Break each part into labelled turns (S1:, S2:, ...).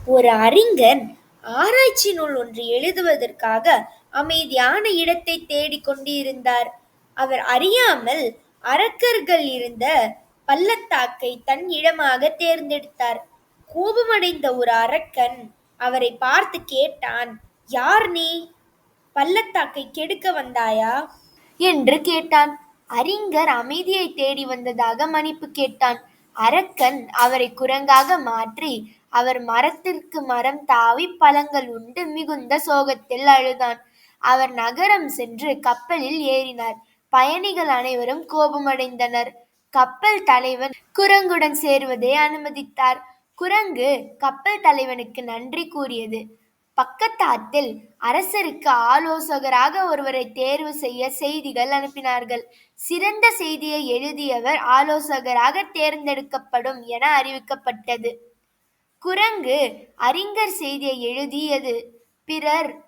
S1: ஒரு அறிஞன் ஆராய்ச்சி நூல் ஒன்று எழுதுவதற்காக அமைதியான இடத்தை தேடிக் கொண்டிருந்தார். அவர் அறியாமல் அரக்கர்கள் இருந்த பள்ளத்தாக்கை தன் இடமாக தேர்ந்தெடுத்தார். கோபமடைந்த ஒரு அரக்கன் அவரை பார்த்து கேட்டான், "யார் நீ? பள்ளத்தாக்கை கெடுக்க வந்தாயா?" என்று கேட்டான். அறிஞர் அமைதியை தேடி வந்ததாக மன்னிப்பு கேட்டான். அரக்கன் அவரை குரங்காக மாற்றி அவர் மரத்திற்கு மரம் தாவி பழங்கள் உண்டு மிகுந்த சோகத்தில் அழுதான். அவர் நகரம் சென்று கப்பலில் ஏறினார். பயணிகள் அனைவரும் கோபமடைந்தனர். கப்பல் தலைவன் குரங்குடன் சேருவதை அனுமதித்தார். குரங்கு கப்பல் தலைவனுக்கு நன்றி கூறியது. பக்கத்தாத்தில் அரசருக்கு ஆலோசகராக ஒருவரை தேர்வு செய்ய செய்திகள் அனுப்பினார்கள். சிறந்த செய்தியை எழுதியவர் ஆலோசகராக தேர்ந்தெடுக்கப்படும் என அறிவிக்கப்பட்டது. குரங்கு அறிஞர் செய்தியை எழுதியது. பிறர்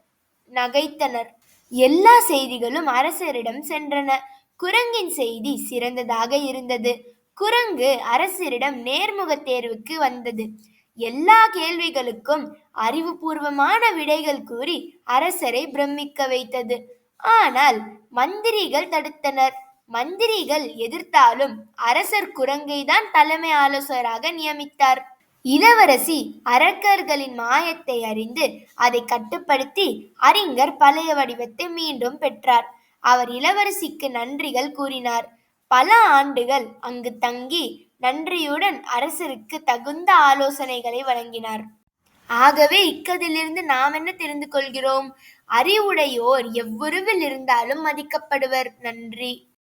S1: நகைத்தனர். எல்லா செய்திகளும் அரசரிடம் சென்றன. குரங்கின் செய்தி சிறந்ததாக இருந்தது. குரங்கு அரசரிடம் நேர்முக தேர்வுக்கு வந்தது. எல்லா கேள்விகளுக்கும் அறிவுபூர்வமான விடைகள் கூறி அரசரை பிரமிக்க வைத்தது. ஆனால் மந்திரிகள் தடுத்தனர். மந்திரிகள் எதிர்த்தாலும் அரசர் குரங்கை தான் தலைமை ஆலோசகராக நியமித்தார். இளவரசி அரக்கர்களின் மாயத்தை அறிந்து அதை கட்டுப்படுத்தி அறிஞர் பழைய வடிவத்தை மீண்டும் பெற்றார். அவர் இளவரசிக்கு நன்றிகள் கூறினார். பல ஆண்டுகள் அங்கு தங்கி நன்றியுடன் அரசருக்கு தகுந்த ஆலோசனைகளை வழங்கினார். ஆகவே இக்கதிலிருந்து நாம் என்ன தெரிந்து கொள்கிறோம்? அறிவுடையோர் எவ்வுருவில் இருந்தாலும் மதிக்கப்படுவர். நன்றி.